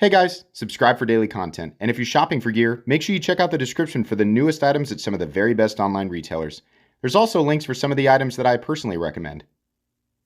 Hey guys, subscribe for daily content, and if you're shopping for gear, make sure you check out the description for the newest items at some of the very best online retailers. There's also links for some of the items that I personally recommend.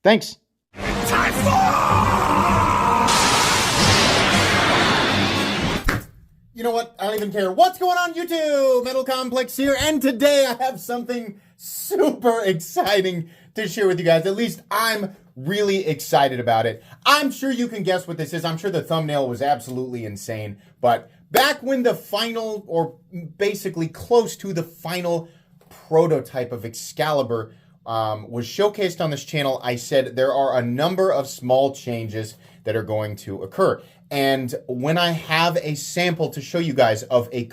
Thanks! Time for... You know what? I don't even care what's going on YouTube! Metal Complex here, and today I have something super exciting to share with you guys. At least I'm really excited about it. I'm sure you can guess what this is. I'm sure the thumbnail was absolutely insane. But back when the final, or basically close to the final prototype of Excalibur was showcased on this channel, I said there are a number of small changes that are going to occur. And when I have a sample to show you guys of a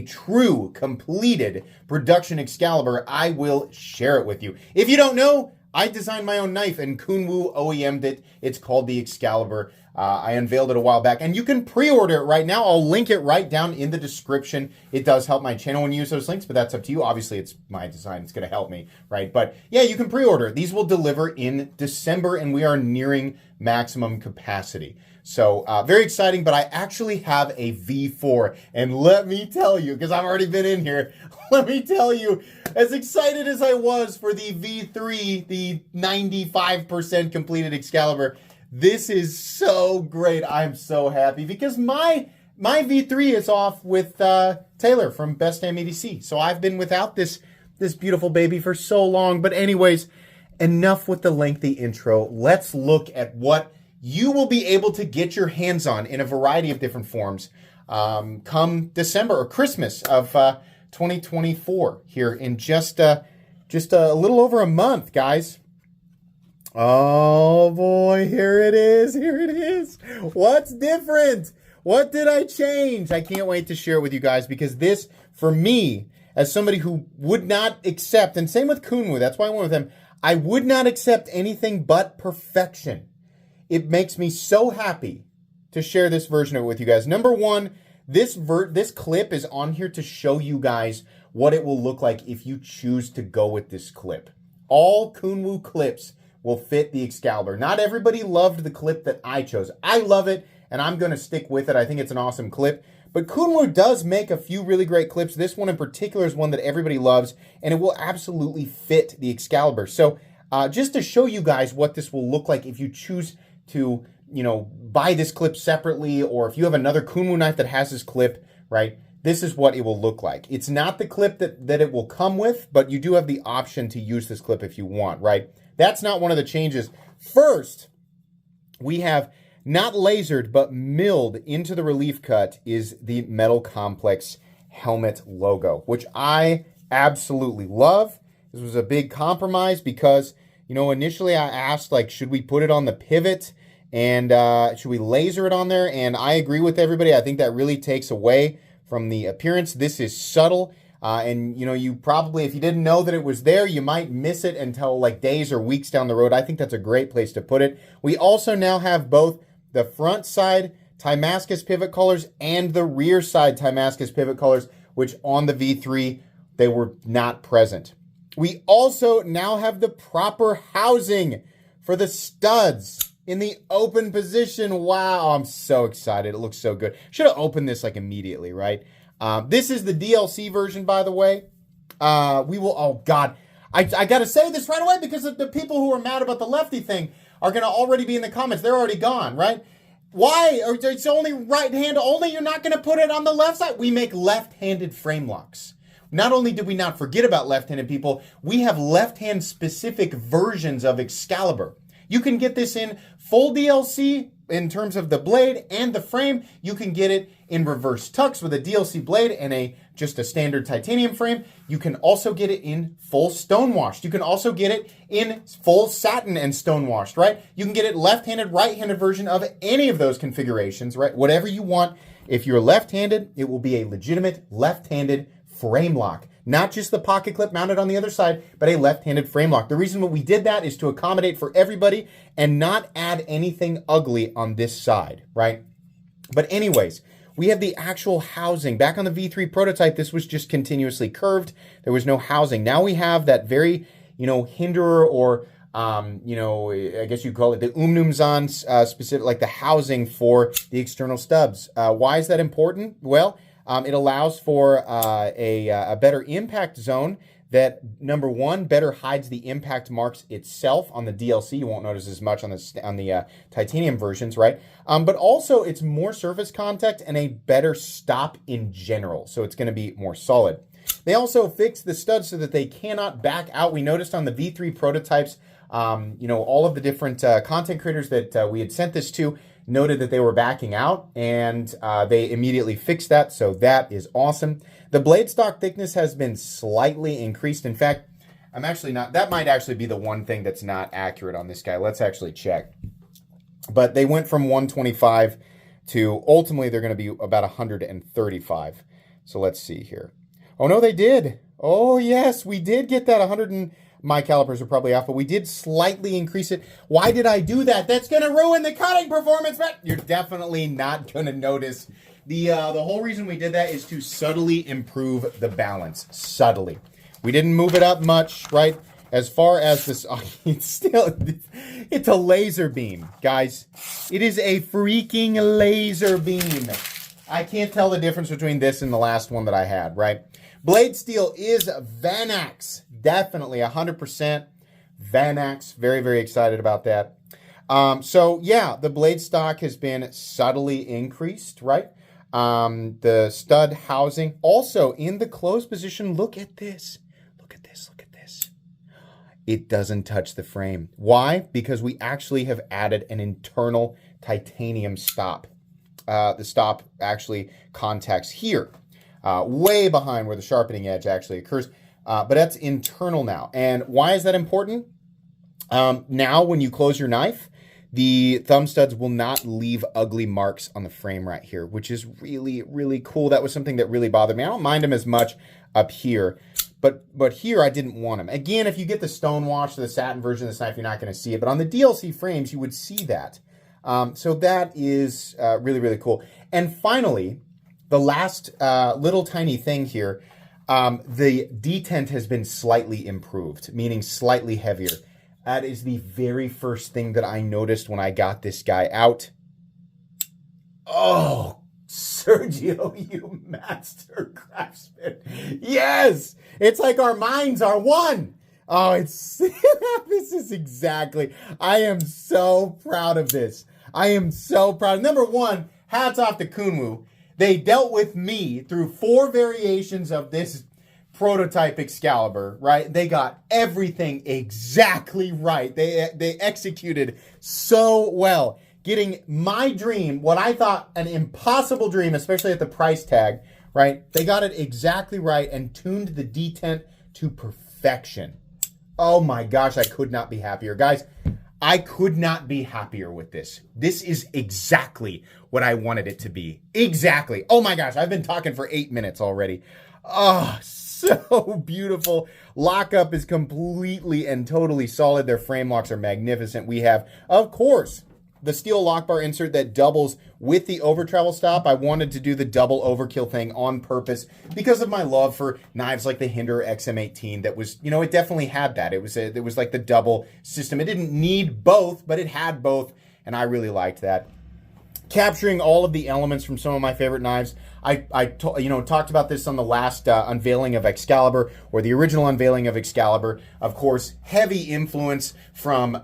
true completed production Excalibur, I will share it with you. If you don't know, I designed my own knife and Kunwu OEM'd it. It's called the Excalibur. I unveiled it a while back, and you can pre-order it right now. I'll link it right down in the description. It does help my channel when you use those links, but that's up to you. Obviously, it's my design. It's going to help me, right? But yeah, you can pre-order. These will deliver in December, and we are nearing maximum capacity. So very exciting, but I actually have a V4, and let me tell you, because I've already been in here, let me tell you, as excited as I was for the V3, the 95% completed Excalibur, this is so great. I'm so happy because my V3 is off with Taylor from Best Damn EDC. So I've been without this beautiful baby for so long. But anyways, enough with the lengthy intro. Let's look at what you will be able to get your hands on in a variety of different forms come December or Christmas of 2024 here in just a little over a month, guys. Oh boy, here it is. Here it is. What's different? What did I change? I can't wait to share it with you guys because this, for me, as somebody who would not accept, and same with Kunwu, that's why I went with him, I would not accept anything but perfection. It makes me so happy to share this version of it with you guys. Number one, this clip is on here to show you guys what it will look like if you choose to go with this clip. All Kunwu clips will fit the Excalibur. Not everybody loved the clip that I chose. I love it, and I'm going to stick with it. I think it's an awesome clip. But Kunwu does make a few really great clips. This one in particular is one that everybody loves, and it will absolutely fit the Excalibur. So just to show you guys what this will look like if you choose to, buy this clip separately, or if you have another Kunwu knife that has this clip, right? This is what it will look like. It's not the clip that it will come with, but you do have the option to use this clip if you want, right? That's not one of the changes. First, we have not lasered, but milled into the relief cut is the Metal Complex helmet logo, which I absolutely love. This was a big compromise because, initially I asked, should we put it on the pivot and should we laser it on there? And I agree with everybody. I think that really takes away from the appearance. This is subtle. And, you probably, if you didn't know that it was there, you might miss it until days or weeks down the road. I think that's a great place to put it. We also now have both the front side Timascus pivot collars and the rear side Timascus pivot collars, which on the V3, they were not present. We also now have the proper housing for the studs in the open position. Wow, I'm so excited. It looks so good. Should have opened this immediately, right? This is the DLC version, by the way. We will, oh God, I got to say this right away because the people who are mad about the lefty thing are going to already be in the comments. They're already gone, right? Why? It's only right hand only. You're not going to put it on the left side. We make left-handed frame locks. Not only did we not forget about left-handed people, we have left-hand specific versions of Excalibur. You can get this in full DLC in terms of the blade and the frame. You can get it in reverse tux with a DLC blade and just a standard titanium frame. You can also get it in full stonewashed. You can also get it in full satin and stonewashed, right? You can get it left-handed, right-handed version of any of those configurations, right? Whatever you want. If you're left-handed, it will be a legitimate left-handed frame lock. Not just the pocket clip mounted on the other side, but a left-handed frame lock. The reason we did that is to accommodate for everybody and not add anything ugly on this side, right? But anyways, we have the actual housing. Back on the V3 prototype, this was just continuously curved. There was no housing. Now we have that very, hinderer or I guess you call it the Umnumzan specific, like the housing for the external stubs. Why is that important? Well, it allows for a better impact zone that, number one, better hides the impact marks itself on the DLC. You won't notice as much on the titanium versions, right? But also it's more surface contact and a better stop in general. So it's going to be more solid. They also fixed the studs so that they cannot back out. We noticed on the V3 prototypes, all of the different content creators that we had sent this to noted that they were backing out, and they immediately fixed that, so that is awesome. The blade stock thickness has been slightly increased. In fact, that might actually be the one thing that's not accurate on this guy. Let's actually check. But they went from 125 to ultimately they're going to be about 135. So let's see here. Oh, no, they did. Oh, yes, we did get that 100 my calipers are probably off, but we did slightly increase it. Why did I do that? That's going to ruin the cutting performance, man. You're definitely not going to notice. The whole reason we did that is to subtly improve the balance. Subtly. We didn't move it up much, right? As far as this, it's a laser beam, guys. It is a freaking laser beam. I can't tell the difference between this and the last one that I had, right? Blade steel is Vanax. Definitely 100% Vanax. Very, very excited about that. The blade stock has been subtly increased, right? The stud housing. Also, in the closed position, look at this. Look at this. Look at this. It doesn't touch the frame. Why? Because we actually have added an internal titanium stop. The stop actually contacts here. Way behind where the sharpening edge actually occurs. But that's internal now. And why is that important? Now, when you close your knife, the thumb studs will not leave ugly marks on the frame right here, which is really, really cool. That was something that really bothered me. I don't mind them as much up here, but here I didn't want them. Again, if you get the stonewash, the satin version of this knife, you're not going to see it. But on the DLC frames, you would see that. So that is really, really cool. And finally, the last little tiny thing here, the detent has been slightly improved, meaning slightly heavier. That is the very first thing that I noticed when I got this guy out. Oh, Sergio, you master craftsman. Yes! It's like our minds are one. Oh, this is exactly. I am so proud of this. I am so proud. Number one, hats off to Kunwu. They dealt with me through 4 variations of this prototype Excalibur, right? They got everything exactly right. They executed so well, getting my dream, what I thought an impossible dream, especially at the price tag, right? They got it exactly right and tuned the detent to perfection. Oh my gosh, I could not be happier. Guys, I could not be happier with this. This is exactly what I wanted it to be. Exactly. Oh my gosh, I've been talking for 8 minutes already. Oh, so beautiful. Lockup is completely and totally solid. Their frame locks are magnificent. We have, of course, the steel lock bar insert that doubles with the over travel stop. I wanted to do the double overkill thing on purpose because of my love for knives like the Hinder XM18 that was, it definitely had that. It was like the double system. It didn't need both, but it had both, and I really liked that. Capturing all of the elements from some of my favorite knives. I talked about this on the last unveiling of Excalibur, or the original unveiling of Excalibur. Of course, heavy influence from,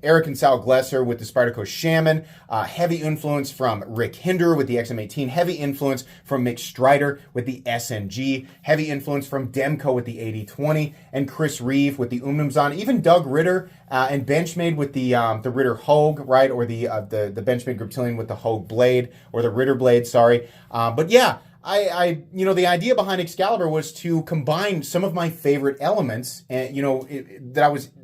Eric and Sal Glesser with the Spyderco Shaman. Heavy influence from Rick Hinder with the XM18. Heavy influence from Mick Strider with the SNG. Heavy influence from Demko with the 8020. And Chris Reeve with the Umnumzan. Even Doug Ritter and Benchmade with the Ritter Hogue, right? Or the Benchmade Griptilian with the Hogue blade, or the Ritter blade, sorry. But yeah, the idea behind Excalibur was to combine some of my favorite elements, and that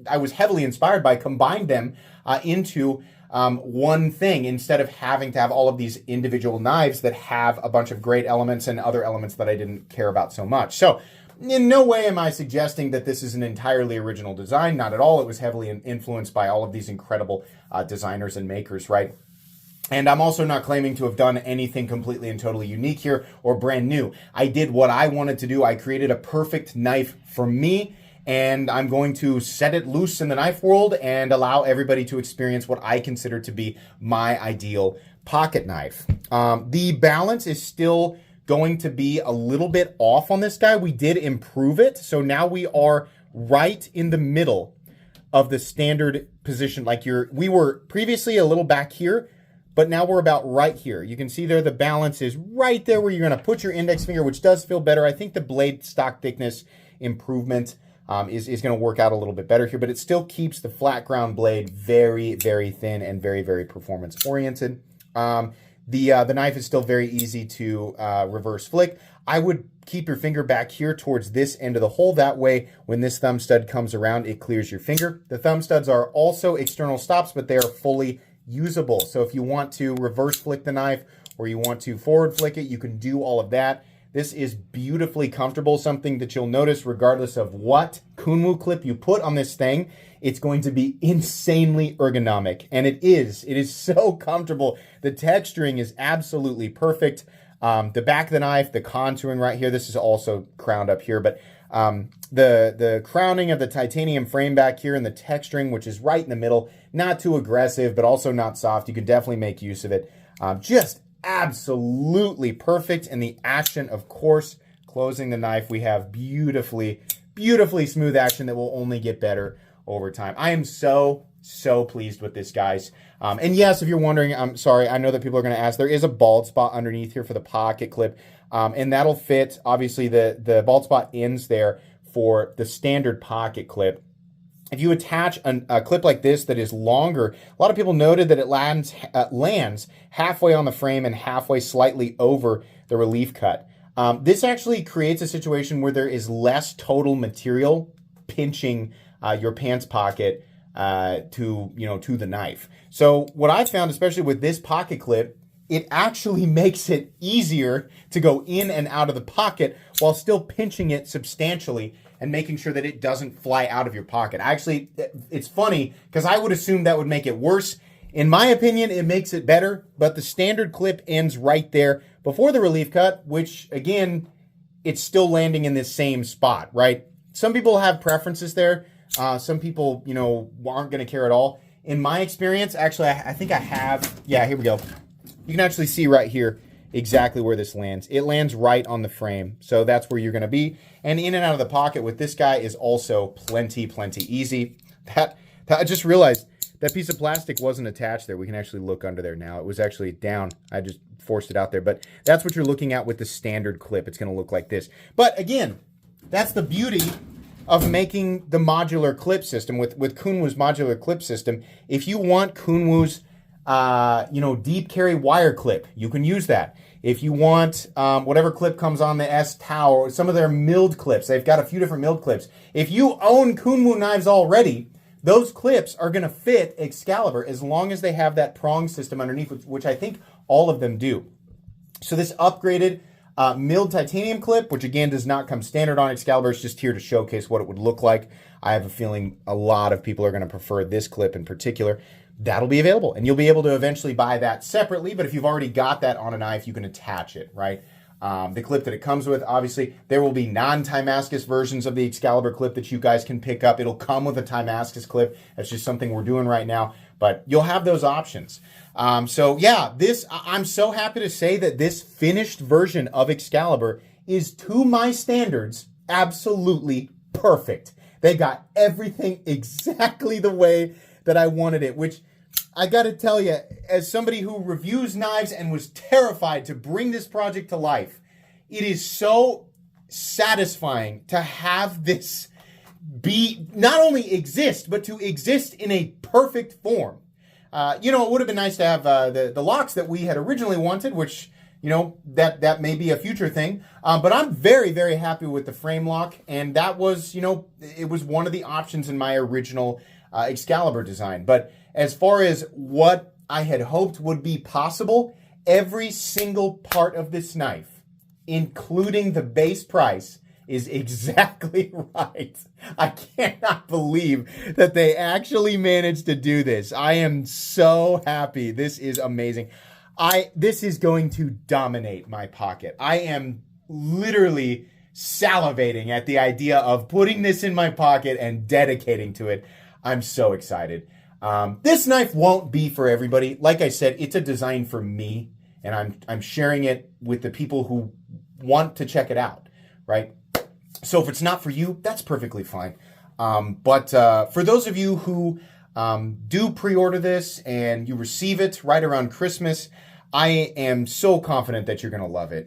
I was heavily inspired by, combine them into one thing instead of having to have all of these individual knives that have a bunch of great elements and other elements that I didn't care about so much. So in no way am I suggesting that this is an entirely original design. Not at all. It was heavily influenced by all of these incredible designers and makers, right? And I'm also not claiming to have done anything completely and totally unique here or brand new. I did what I wanted to do. I created a perfect knife for me, and I'm going to set it loose in the knife world and allow everybody to experience what I consider to be my ideal pocket knife. The balance is still going to be a little bit off on this guy. We did improve it, so now we are right in the middle of the standard position. We were previously a little back here, but now we're about right here. You can see there the balance is right there where you're going to put your index finger, which does feel better. I think the blade stock thickness improvement is going to work out a little bit better here, but it still keeps the flat ground blade very, very thin and very, very performance oriented. The knife is still very easy to reverse flick. I would keep your finger back here towards this end of the hole. That way, when this thumb stud comes around, it clears your finger. The thumb studs are also external stops, but they are fully usable. So if you want to reverse flick the knife or you want to forward flick it, you can do all of that. This is beautifully comfortable, something that you'll notice regardless of what Kunwu clip you put on this thing, it's going to be insanely ergonomic. And it is so comfortable. The texturing is absolutely perfect. The back of the knife, the contouring right here, this is also crowned up here, but the crowning of the titanium frame back here and the texturing, which is right in the middle, not too aggressive, but also not soft. You can definitely make use of it. Just absolutely perfect. And the action, of course, closing the knife, we have beautifully, beautifully smooth action that will only get better over time. I am so pleased with this, guys. And yes, if you're wondering, I'm sorry, I know that people are going to ask, there is a bald spot underneath here for the pocket clip, and that'll fit. Obviously, the bald spot ends there for the standard pocket clip. If you attach a clip like this that is longer, a lot of people noted that it lands halfway on the frame and halfway slightly over the relief cut. This actually creates a situation where there is less total material pinching your pants pocket to the knife. So what I found, especially with this pocket clip, it actually makes it easier to go in and out of the pocket while still pinching it substantially and making sure that it doesn't fly out of your pocket. Actually, it's funny because I would assume that would make it worse. In my opinion, it makes it better, but the standard clip ends right there before the relief cut, which again, it's still landing in this same spot, right? Some people have preferences there. Some people, aren't going to care at all. In my experience, actually, I think I have, yeah, here we go. You can actually see right here exactly where this lands. It lands right on the frame. So that's where you're going to be. And in and out of the pocket with this guy is also plenty easy. That I just realized that piece of plastic wasn't attached there. We can actually look under there now. It was actually down. I just forced it out there. But that's what you're looking at with the standard clip. It's going to look like this. But again, that's the beauty of making the modular clip system with Kunwu's modular clip system. If you want Kunwu's deep carry wire clip, you can use that. If you want whatever clip comes on the S Tau or some of their milled clips, they've got a few different milled clips. If you own Kunwu knives already, those clips are going to fit Excalibur as long as they have that prong system underneath, which I think all of them do. So this upgraded milled titanium clip, which again does not come standard on Excalibur, is just here to showcase what it would look like. I have a feeling a lot of people are going to prefer this clip in particular. That'll be available, and you'll be able to eventually buy that separately, but if you've already got that on a knife, you can attach it, right? The clip that it comes with, obviously, there will be non-Timascus versions of the Excalibur clip that you guys can pick up. It'll come with a Timascus clip. That's just something we're doing right now, but you'll have those options. So yeah, I'm so happy to say that this finished version of Excalibur is, to my standards, absolutely perfect. They got everything exactly the way that I wanted it, which I got to tell you, as somebody who reviews knives and was terrified to bring this project to life, it is so satisfying to have this be not only exist, but to exist in a perfect form. It would have been nice to have the locks that we had originally wanted, which, that may be a future thing. But I'm very, very happy with the frame lock. And that was, it was one of the options in my original Excalibur design. But as far as what I had hoped would be possible, every single part of this knife, including the base price, is exactly right. I cannot believe that they actually managed to do this. I am so happy. This is amazing. This is going to dominate my pocket. I am literally salivating at the idea of putting this in my pocket and dedicating to it. I'm so excited. This knife won't be for everybody. Like I said, it's a design for me, and I'm sharing it with the people who want to check it out, right? So if it's not for you, that's perfectly fine. But for those of you who do pre-order this and you receive it right around Christmas, I am so confident that you're going to love it.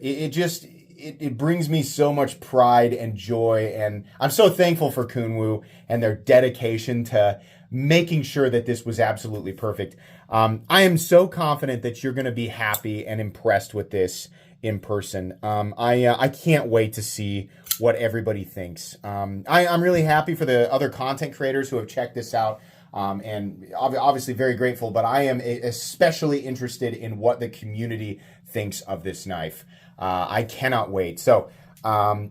It brings me so much pride and joy, and I'm so thankful for Kunwu and their dedication to making sure that this was absolutely perfect. I am so confident that you're going to be happy and impressed with this in person. I can't wait to see what everybody thinks. I'm really happy for the other content creators who have checked this out. And obviously very grateful, but I am especially interested in what the community thinks of this knife. I cannot wait. So,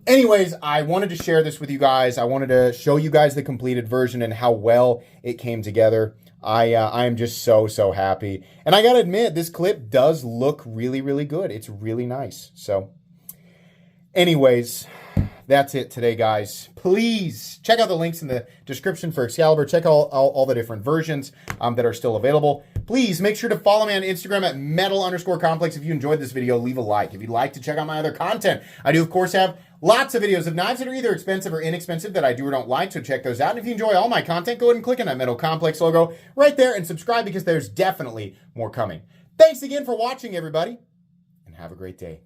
anyways, I wanted to share this with you guys. I wanted to show you guys the completed version and how well it came together. I am just so happy. And I gotta admit, this clip does look really, really good. It's really nice. So, anyways, that's it today, guys. Please check out the links in the description for Excalibur. Check out all the different versions that are still available. Please make sure to follow me on Instagram at metal_complex. If you enjoyed this video, leave a like. If you'd like to check out my other content, I do, of course, have lots of videos of knives that are either expensive or inexpensive that I do or don't like, so check those out. And if you enjoy all my content, go ahead and click on that Metal Complex logo right there and subscribe, because there's definitely more coming. Thanks again for watching, everybody, and have a great day.